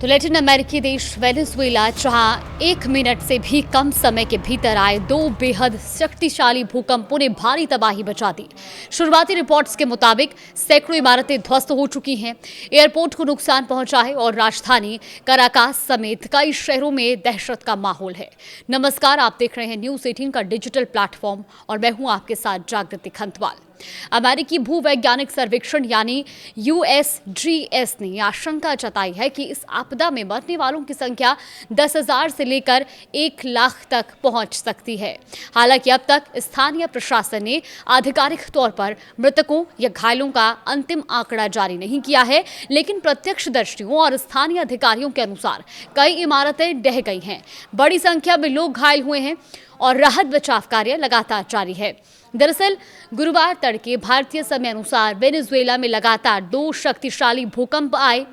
Latin अमेरिकी देश Venezuela जहां 1 मिनट से भी कम समय के भीतर आए 2 बेहद शक्तिशाली भूकंपों ने भारी तबाही मचा दी। शुरुआती रिपोर्ट्स के मुताबिक सैकड़ों इमारतें ध्वस्त हो चुकी हैं, एयरपोर्ट को नुकसान पहुंचा है और राजधानी कराकास समेत कई शहरों में दहशत का माहौल है। नमस्कार, आप देख रहे हैं न्यूज़ 18 का डिजिटल प्लेटफॉर्म और मैं हूं आपके साथ जागृति खंतवाल। अमेरिकी भूवैज्ञानिक सर्वेक्षण यानी USGS ने आशंका जताई है कि इस आपदा में मरने वालों की संख्या 10,000 से लेकर 1 लाख तक पहुंच सकती है। हालांकि अब तक स्थानीय प्रशासन ने आधिकारिक तौर पर मृतकों या घायलों का अंतिम आंकड़ा जारी नहीं किया है, लेकिन प्रत्यक्षदर्शियों और स्थानीय अधिकारियों के अनुसार कई इमारतें ढह गई हैं, बड़ी संख्या में लोग घायल हुए हैं और राहत बचाव कार्य लगातार जारी है। दरअसल गुरुवार तड़के भारतीय समय अनुसार वेनेजुएला में लगातार 2 शक्तिशाली भूकंप आए।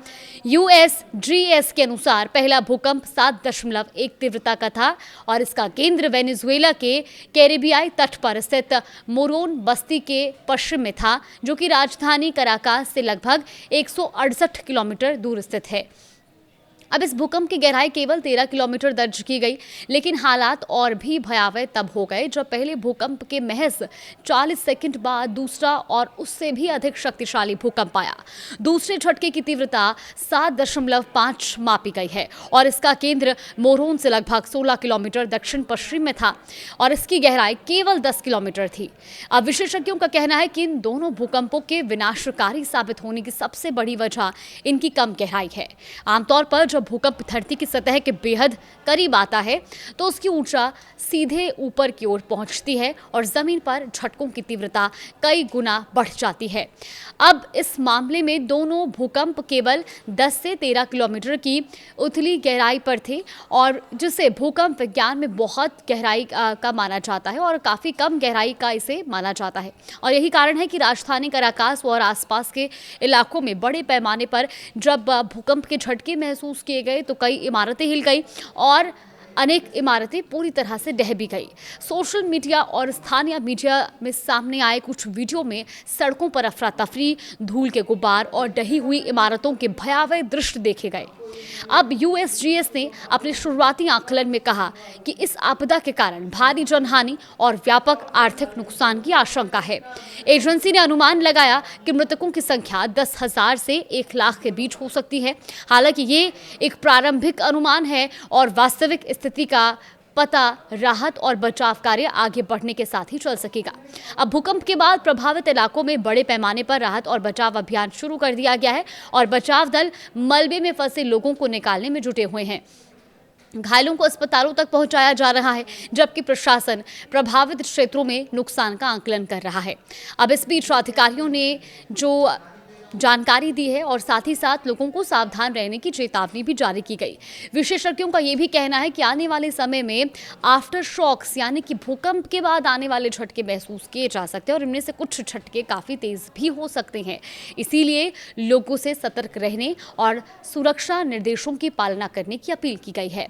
USGS के अनुसार पहला भूकंप 7.1 तीव्रता का था और इसका केंद्र वेनेजुएला के कैरेबियाई तट पर स्थित मोरोन बस्ती के पश्चिम में था, जो कि राजधानी कराकास से लगभग 168 किलोमीटर दूर स्थित है। अब इस भूकंप की गहराई केवल 13 किलोमीटर दर्ज की गई, लेकिन हालात और भी भयावह तब हो गए जब पहले भूकंप के महज 40 सेकंड बाद दूसरा और उससे भी अधिक शक्तिशाली भूकंप आया। दूसरे झटके की तीव्रता 7.5 मापी गई है और इसका केंद्र मोरोन से लगभग 16 किलोमीटर दक्षिण पश्चिम में था और इसकी गहराई केवल 10 किलोमीटर थी। अब विशेषज्ञों का कहना है कि इन दोनों भूकंपों के विनाशकारी साबित होने की सबसे बड़ी वजह इनकी कम गहराई है। आमतौर पर जब भूकंप धरती की सतह के बेहद करीब आता है तो उसकी ऊर्जा सीधे ऊपर की ओर पहुंचती है और जमीन पर झटकों की तीव्रता कई गुना बढ़ जाती है। अब इस मामले में दोनों भूकंप केवल 10 से 13 किलोमीटर की उथली गहराई पर थे और जिसे भूकंप विज्ञान में बहुत गहराई का माना जाता है और काफ़ी कम गहराई का इसे माना जाता है। और यही कारण है कि राजधानी कराकास और आसपास के इलाकों में बड़े पैमाने पर जब भूकंप के झटके महसूस किए गए तो कई इमारतें हिल गई और अनेक इमारतें पूरी तरह से ढह भी गई। सोशल मीडिया और स्थानीय मीडिया में सामने आए कुछ वीडियो में सड़कों पर अफरा तफरी, धूल के गुब्बार और ढही हुई इमारतों के भयावह दृश्य देखे गए। अब USGS ने अपने शुरुआती आकलन में कहा कि इस आपदा के कारण भारी जनहानि और व्यापक आर्थिक नुकसान की आशंका है। एजेंसी ने अनुमान लगाया कि मृतकों की संख्या 10,000 से 1 लाख के बीच हो सकती है। हालांकि ये एक प्रारंभिक अनुमान है और वास्तविक स्थिति का पता राहत और बचाव कार्य आगे बढ़ने के साथ ही चल सकेगा। अब भूकंप के बाद प्रभावित इलाकों में बड़े पैमाने पर राहत और बचाव अभियान शुरू कर दिया गया है और बचाव दल मलबे में फंसे लोगों को निकालने में जुटे हुए हैं। घायलों को अस्पतालों तक पहुंचाया जा रहा है, जबकि प्रशासन प्रभावित क्षेत्रों में नुकसान का आकलन कर रहा है। अब इस बीच अधिकारियों ने जो जानकारी दी है और साथ ही साथ लोगों को सावधान रहने की चेतावनी भी जारी की गई। विशेषज्ञों का यह भी कहना है कि आने वाले समय में आफ्टर शॉक्स यानी कि भूकंप के बाद आने वाले झटके महसूस किए जा सकते हैं और इनमें से कुछ झटके काफ़ी तेज भी हो सकते हैं। इसीलिए लोगों से सतर्क रहने और सुरक्षा निर्देशों की पालना करने की अपील की गई है।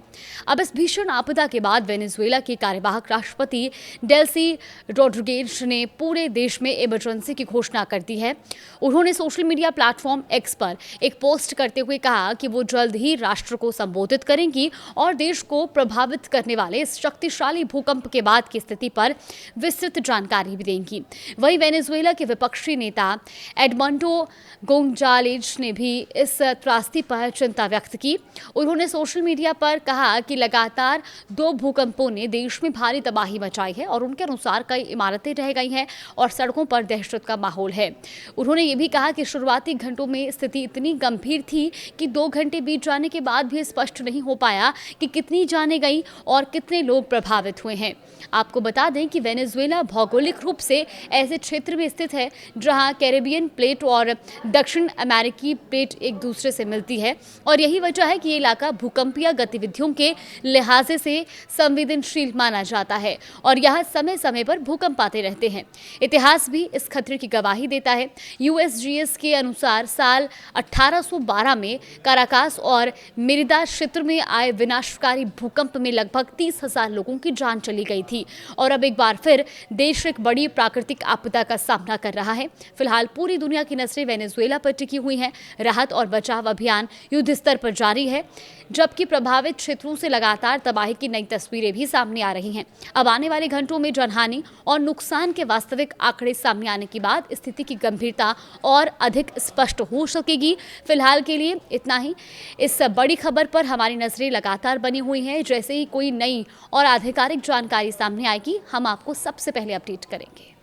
अब इस भीषण आपदा के बाद वेनेजुएला के कार्यवाहक राष्ट्रपति डेल्सी रोड्रिगेज ने पूरे देश में इमरजेंसी की घोषणा कर दी है। उन्होंने सोशल मीडिया प्लेटफॉर्म X पर एक पोस्ट करते हुए कहा कि वो जल्द ही राष्ट्र को संबोधित करेंगी और देश को प्रभावित करने वाले इस शक्तिशाली भूकंप के बाद की स्थिति पर विस्तृत जानकारी भी देंगी। वहीं वेनेजुएला के विपक्षी नेता एडमंडो गोंजालेज ने भी इस त्रासदी पर चिंता व्यक्त की। उन्होंने सोशल मीडिया पर कहा कि लगातार 2 भूकंपों ने देश में भारी तबाही मचाई है और उनके अनुसार कई इमारतें ढह गई हैं और सड़कों पर दहशत का माहौल है। उन्होंने ये भी कहा कि शुरुआती घंटों में स्थिति इतनी गंभीर थी कि 2 घंटे बीत जाने के बाद भी स्पष्ट नहीं हो पाया कि कितनी जानें गई और कितने लोग प्रभावित हुए हैं। आपको बता दें कि वेनेजुएला भौगोलिक रूप से ऐसे क्षेत्र में स्थित है जहां कैरेबियन प्लेट और दक्षिण अमेरिकी प्लेट एक दूसरे से मिलती है और यही वजह है कि ये इलाका भूकंपीय गतिविधियों के लिहाजे से संवेदनशील माना जाता है और यहाँ समय समय पर भूकंप आते रहते हैं। इतिहास भी इस खतरे की गवाही देता है। USGS के अनुसार साल 1812 में काराकास और मेरिदा क्षेत्र में आए विनाशकारी भूकंप में लगभग 30,000 लोगों की जान चली गई थी और अब एक बार फिर देश एक बड़ी प्राकृतिक आपदा का सामना कर रहा है। फिलहाल पूरी दुनिया की नजरें वेनेजुएला पर टिकी हुई हैं। राहत और बचाव अभियान युद्ध स्तर पर जारी है, जबकि प्रभावित क्षेत्रों से लगातार तबाही की नई तस्वीरें भी सामने आ रही हैं। अब आने वाले घंटों में जनहानि और नुकसान के वास्तविक आंकड़े सामने आने के बाद स्थिति की गंभीरता और अधिक स्पष्ट हो सकेगी। फिलहाल के लिए इतना ही। इस बड़ी खबर पर हमारी नजरें लगातार बनी हुई हैं। जैसे ही कोई नई और आधिकारिक जानकारी सामने आएगी, हम आपको सबसे पहले अपडेट करेंगे।